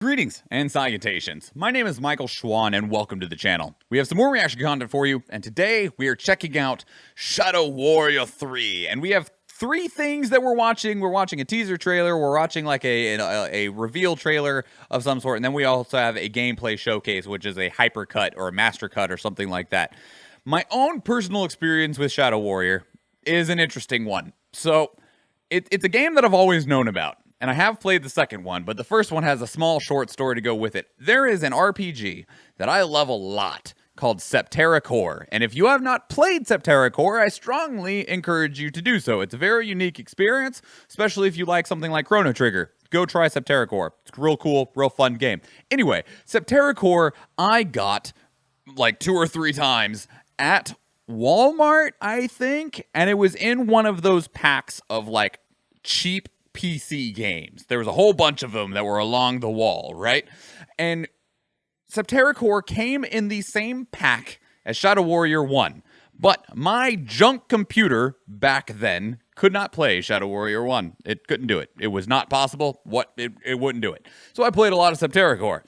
Greetings and salutations. My name is Michael Schwahn and welcome to the channel. We have some more reaction content for you, and today we are checking out Shadow Warrior 3. And we have three things that we're watching. We're watching a teaser trailer, we're watching like a reveal trailer of some sort, and then we also have a gameplay showcase, which is a hypercut or a master cut or something like that. My own personal experience with Shadow Warrior is an interesting one. So, it's a game that I've always known about. And I have played the second one, but the first one has a small short story to go with it. There is an RPG that I love a lot called Septerra Core. And if you have not played Septerra Core, I strongly encourage you to do so. It's a very unique experience, especially if you like something like Chrono Trigger. Go try Septerra Core. It's a real cool, real fun game. Anyway, Septerra Core I got like 2 or 3 times at Walmart, I think. And it was in one of those packs of like cheap PC games. There was a whole bunch of them that were along the wall, right? And Septerra Core came in the same pack as Shadow Warrior 1. But my junk computer back then could not play Shadow Warrior 1. It couldn't do it. It was not possible. It wouldn't do it. So I played a lot of Septerra Core.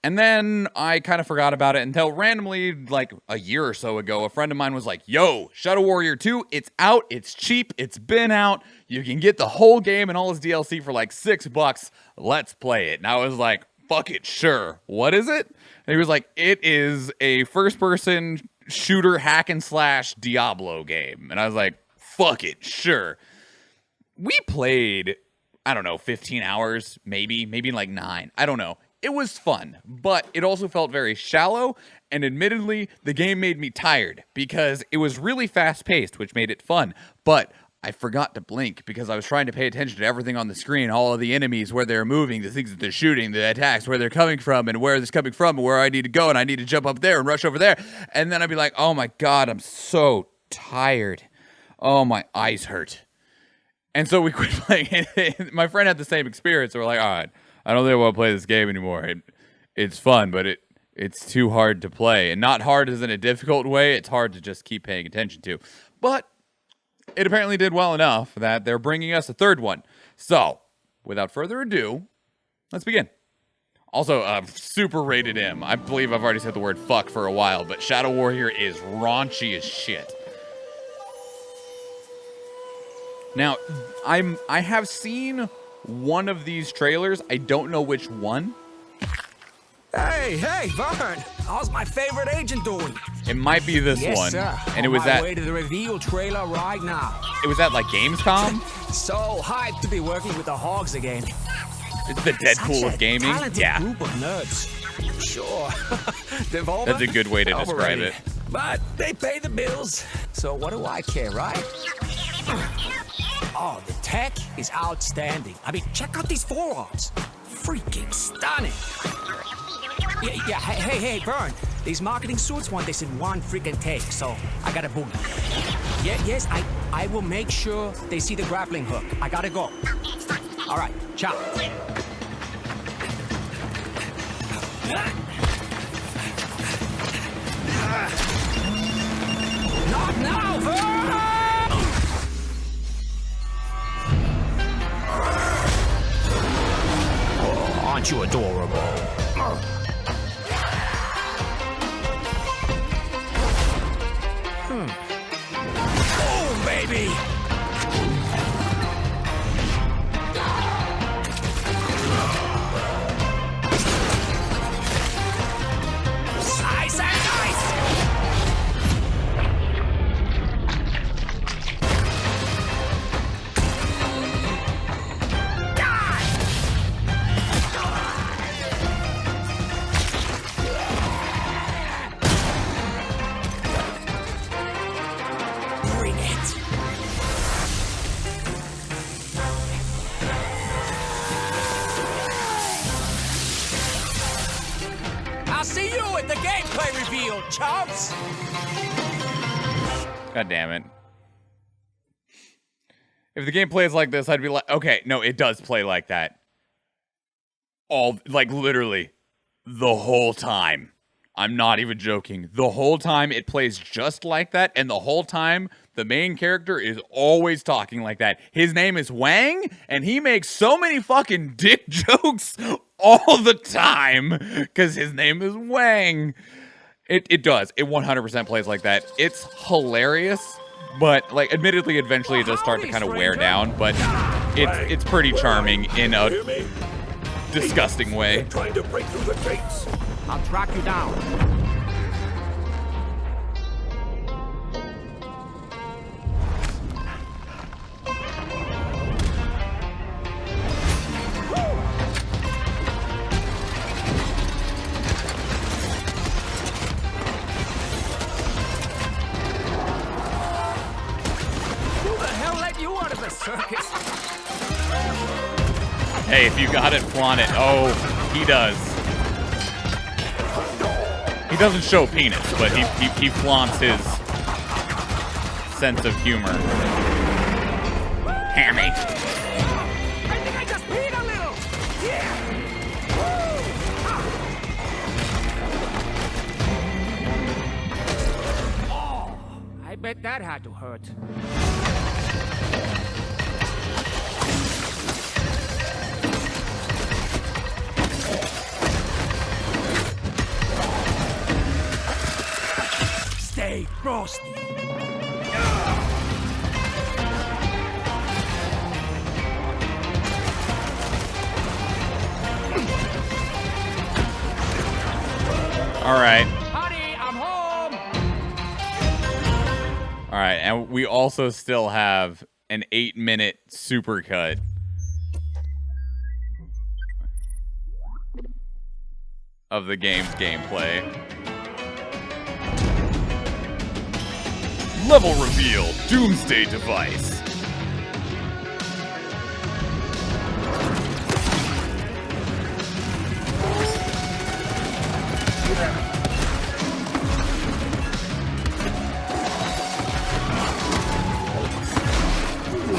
And then I kind of forgot about it until randomly, like a year or so ago, a friend of mine was like, yo, Shadow Warrior 2, it's out, it's cheap, it's been out, you can get the whole game and all its DLC for like $6, let's play it. And I was like, fuck it, sure. What is it? And he was like, it is a first-person shooter hack and slash Diablo game. And I was like, fuck it, sure. We played, I don't know, 15 hours, maybe like 9, I don't know. It was fun, but it also felt very shallow, and admittedly, the game made me tired because it was really fast-paced, which made it fun, but I forgot to blink because I was trying to pay attention to everything on the screen, all of the enemies, where they're moving, the things that they're shooting, the attacks, where they're coming from, and where it's coming from, and where I need to go, and I need to jump up there and rush over there, and then I'd be like, oh my god, I'm so tired. Oh, my eyes hurt. And so we quit playing. My friend had the same experience, so we're like, all right, I don't think I want to play this game anymore. It's fun, but it's too hard to play. And not hard as in a difficult way. It's hard to just keep paying attention to. But it apparently did well enough that they're bringing us a third one. So, without further ado, let's begin. Also, super rated M. I believe I've already said the word fuck for a while, but Shadow Warrior is raunchy as shit. Now, I have seen one of these trailers. I don't know which one. Hey, Vern! How's my favorite agent doing? It might be this yes, one. Sir. And it was on my way to the reveal trailer right now. It was at like Gamescom. So hyped to be working with the Hogs again. It's the Deadpool of gaming. Yeah. Group of nerds. Sure. Devour, that's a good way to describe it. But they pay the bills. So what do I care, right? Oh, the tech is outstanding. I mean, check out these forearms. Freaking stunning. Yeah. Hey, Vern. These marketing suits want this in one freaking take, so I gotta boom. Yes, I will make sure they see the grappling hook. I gotta go. All right, ciao. Not now, Vern! Aren't you adorable? Oh, baby! Nice and nice! See you at the gameplay reveal, chumps! God damn it. If the gameplay is like this, I'd be like, okay, no, it does play like that. Like, literally, the whole time. I'm not even joking. The whole time it plays just like that, and the whole time the main character is always talking like that. His name is Wang, and he makes so many fucking dick jokes all the time because his name is Wang. It does. It 100% plays like that. It's hilarious, but like, admittedly, eventually it does start to kind of wear down, but it's pretty charming in a disgusting way. Trying to break through the gates. I'll track you down. Circus. Hey, if you got it, flaunt it. Oh, he does. He doesn't show penis, but he flaunts his sense of humor. Hammy. I think I just peed a little. Yeah. Oh, I bet that had to hurt. Stay frosty. All right. Honey, I'm home. All right, and we also still have an 8-minute supercut of the game's gameplay. Level reveal, Doomsday Device.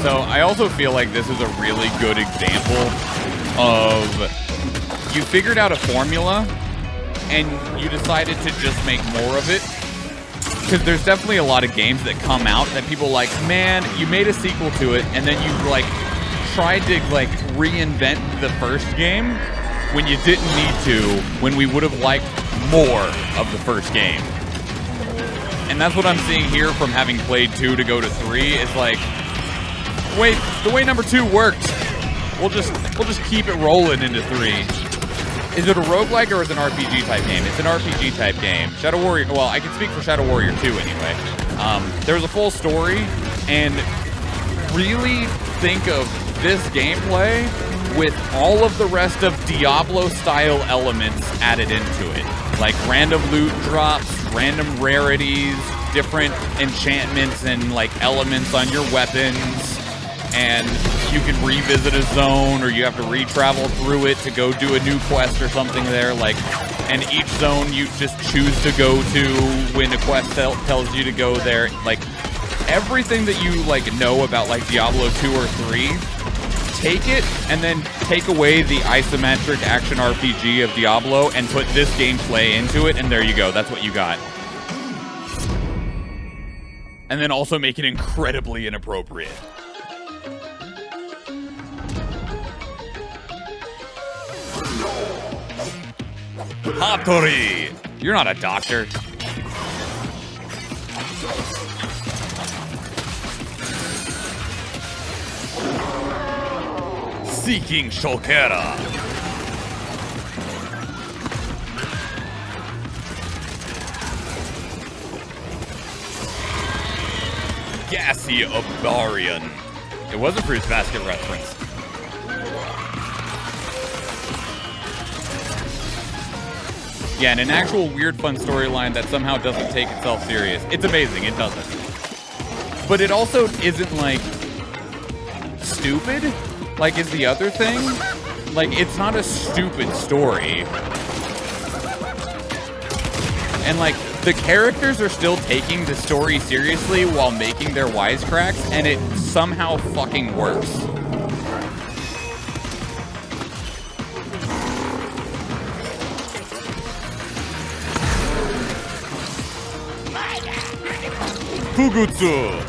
So I also feel like this is a really good example of you figured out a formula and you decided to just make more of it. Because there's definitely a lot of games that come out that people are like, man, you made a sequel to it, and then you like tried to like reinvent the first game when you didn't need to, when we would have liked more of the first game. And that's what I'm seeing here from having played 2 to go to 3. Is like, wait, the way number 2 worked, we'll just keep it rolling into 3. Is it a roguelike or is it an RPG type game? It's an RPG type game. Shadow Warrior, well, I can speak for Shadow Warrior 2 anyway. There's a full story, and really think of this gameplay with all of the rest of Diablo-style elements added into it. Like random loot drops, random rarities, different enchantments and like elements on your weapons. And you can revisit a zone, or you have to re-travel through it to go do a new quest or something there. Like, and each zone you just choose to go to when a quest tells you to go there. Like, everything that you like know about like Diablo 2 or 3, take it and then take away the isometric action RPG of Diablo and put this gameplay into it, and there you go. That's what you got. And then also make it incredibly inappropriate. Hattori! You're not a doctor. Seeking Shulkera. Gassy Obarian. It was a Fruits Basket reference. Yeah, and an actual weird fun storyline that somehow doesn't take itself serious. It's amazing, it doesn't. But it also isn't, like, stupid, like is the other thing. Like, it's not a stupid story. And, like, the characters are still taking the story seriously while making their wisecracks, and it somehow fucking works. Fugutsu!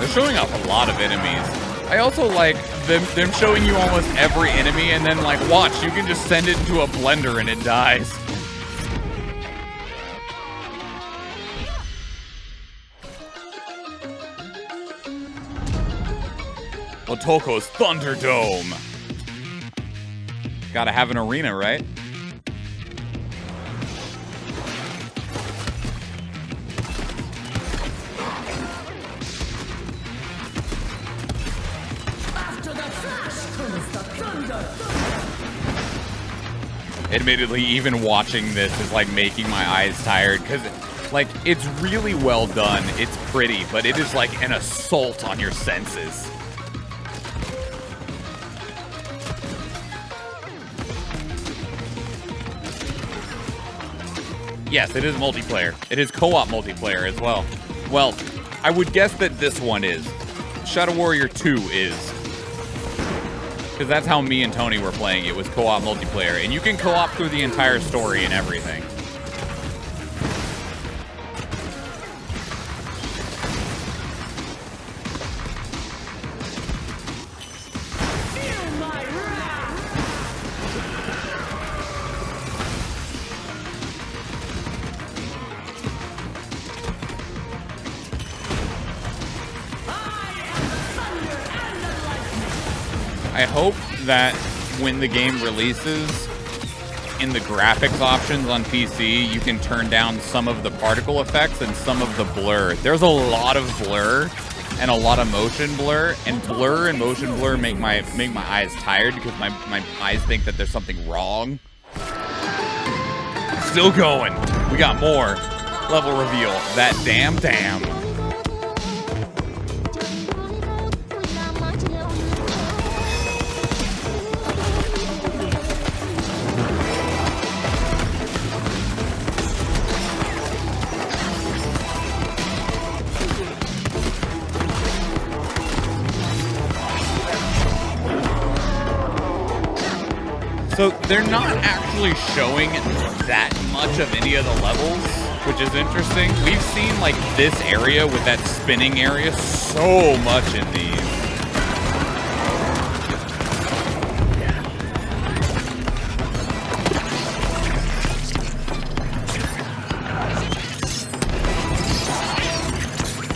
They're showing off a lot of enemies. I also like them showing you almost every enemy and then like, watch, you can just send it into a blender and it dies. Otoko's Thunderdome. Gotta have an arena, right? After the flash comes the thunder. Admittedly, even watching this is like making my eyes tired because like it's really well done. It's pretty, but it is like an assault on your senses. Yes, it is multiplayer. It is co-op multiplayer as well. Well, I would guess that this one is. Shadow Warrior 2 is. Because that's how me and Tony were playing. It was co-op multiplayer. And you can co-op through the entire story and everything. I hope that when the game releases, in the graphics options on PC, you can turn down some of the particle effects and some of the blur. There's a lot of blur and a lot of motion blur, and blur and motion blur make my eyes tired because my eyes think that there's something wrong. Still going. We got more level reveal. That damn. So they're not actually showing that much of any of the levels, which is interesting. We've seen like this area with that spinning area so much in these.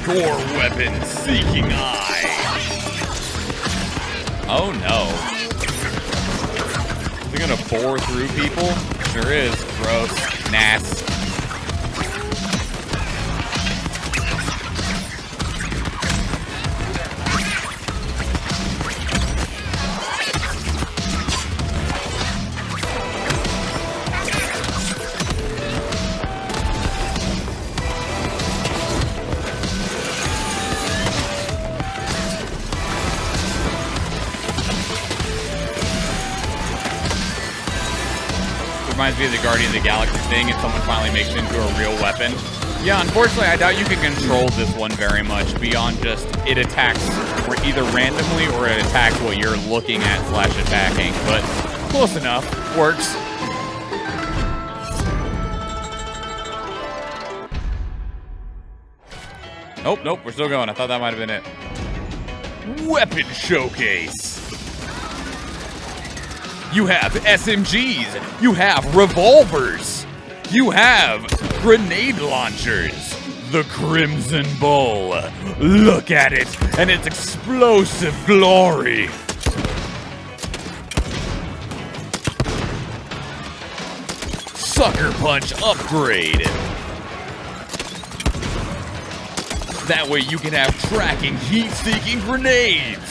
Core weapon seeking eye. Oh no. Is it gonna bore through people? Sure is. Gross. Nasty. Reminds me of the Guardian of the Galaxy thing, and someone finally makes it into a real weapon. Yeah, unfortunately, I doubt you can control this one very much beyond just it attacks either randomly or it attacks what you're looking at / attacking. But close enough. Works. Nope, we're still going. I thought that might have been it. Weapon showcase. You have SMGs, you have revolvers, you have grenade launchers, the Crimson Bull. Look at it and its explosive glory. Sucker Punch upgrade. That way you can have tracking heat-seeking grenades.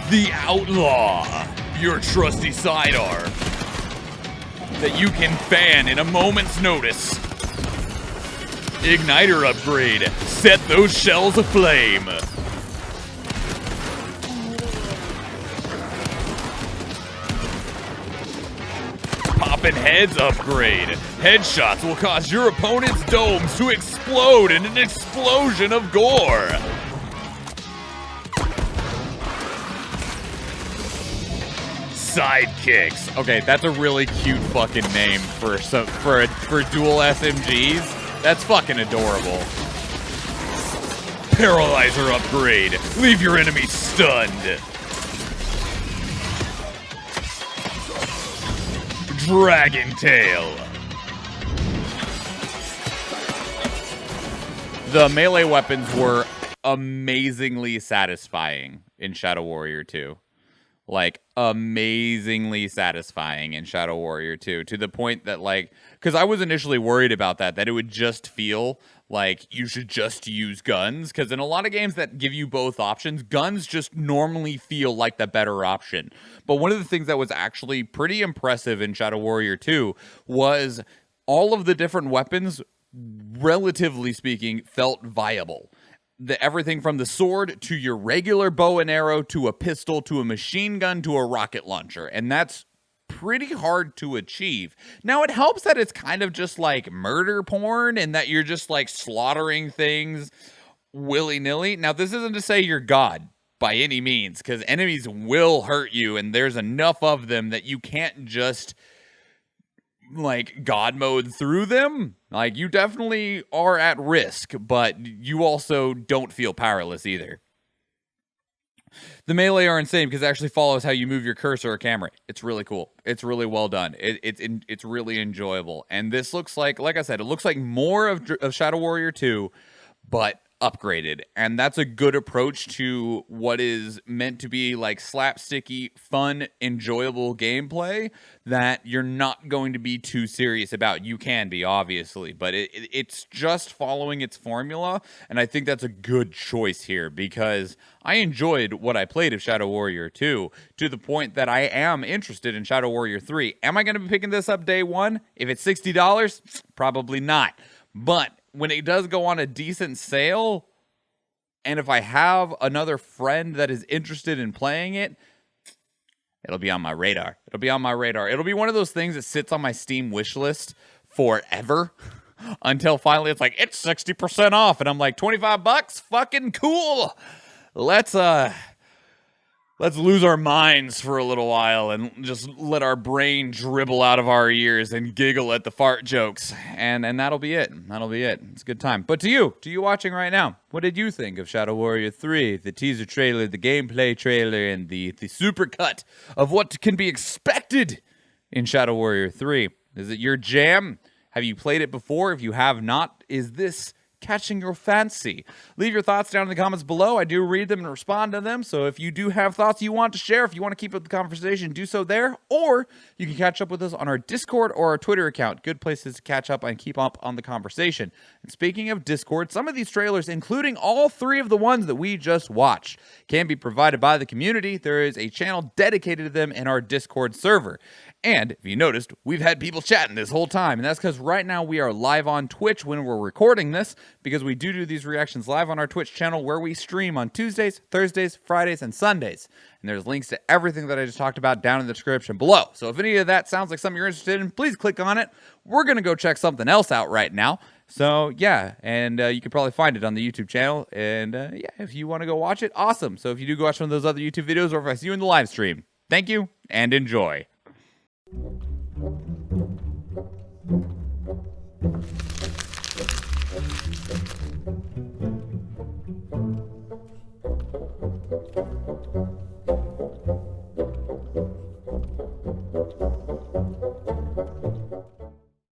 The Outlaw. Your trusty sidearm that you can fan in a moment's notice. Igniter upgrade. Set those shells aflame. Poppin' heads upgrade. Headshots will cause your opponent's domes to explode in an explosion of gore. Sidekicks. Okay, that's a really cute fucking name for dual SMGs. That's fucking adorable. Paralyzer upgrade. Leave your enemy stunned. Dragon Tail. The melee weapons were amazingly satisfying in Shadow Warrior 2. Like, amazingly satisfying in Shadow Warrior 2. To the point that, like, because I was initially worried about that it would just feel like you should just use guns. Because in a lot of games that give you both options, guns just normally feel like the better option. But one of the things that was actually pretty impressive in Shadow Warrior 2 was all of the different weapons, relatively speaking, felt viable. Everything from the sword to your regular bow and arrow to a pistol to a machine gun to a rocket launcher. And that's pretty hard to achieve. Now, it helps that it's kind of just like murder porn and that you're just like slaughtering things willy-nilly. Now, this isn't to say you're God by any means, because enemies will hurt you and there's enough of them that you can't just like God mode through them. Like, you definitely are at risk, but you also don't feel powerless either. The melee are insane because it actually follows how you move your cursor or camera. It's really cool. It's really well done. It's really enjoyable. And this looks like I said, it looks like more of Shadow Warrior 2, but upgraded. And that's a good approach to what is meant to be like slapsticky, fun, enjoyable gameplay that you're not going to be too serious about. You can be, obviously, but it's just following its formula. And I think that's a good choice here because I enjoyed what I played of Shadow Warrior 2 to the point that I am interested in Shadow Warrior 3. Am I going to be picking this up day one? If it's $60, probably not. But when it does go on a decent sale, and if I have another friend that is interested in playing it, it'll be on my radar. It'll be on my radar. It'll be one of those things that sits on my Steam wish list forever until finally it's like, it's 60% off. And I'm like, $25? Fucking cool. Let's lose our minds for a little while and just let our brain dribble out of our ears and giggle at the fart jokes. And that'll be it. That'll be it. It's a good time. But to you watching right now, what did you think of Shadow Warrior 3? The teaser trailer, the gameplay trailer, and the supercut of what can be expected in Shadow Warrior 3. Is it your jam? Have you played it before? If you have not, is this catching your fancy? Leave your thoughts down in the comments below. I do read them and respond to them, so if you do have thoughts you want to share, if you want to keep up the conversation, do so there, or you can catch up with us on our Discord or our Twitter account. Good places to catch up and keep up on the conversation. And speaking of Discord, some of these trailers, including all three of the ones that we just watched, can be provided by the community. There is a channel dedicated to them in our Discord server. And if you noticed, we've had people chatting this whole time, and that's because right now we are live on Twitch when we're recording this, because we do these reactions live on our Twitch channel where we stream on Tuesdays, Thursdays, Fridays, and Sundays. And there's links to everything that I just talked about down in the description below. So if any of that sounds like something you're interested in, please click on it. We're going to go check something else out right now. So yeah, and you can probably find it on the YouTube channel. And yeah, if you want to go watch it, awesome. So if you do go watch one of those other YouTube videos, or if I see you in the live stream, thank you and enjoy.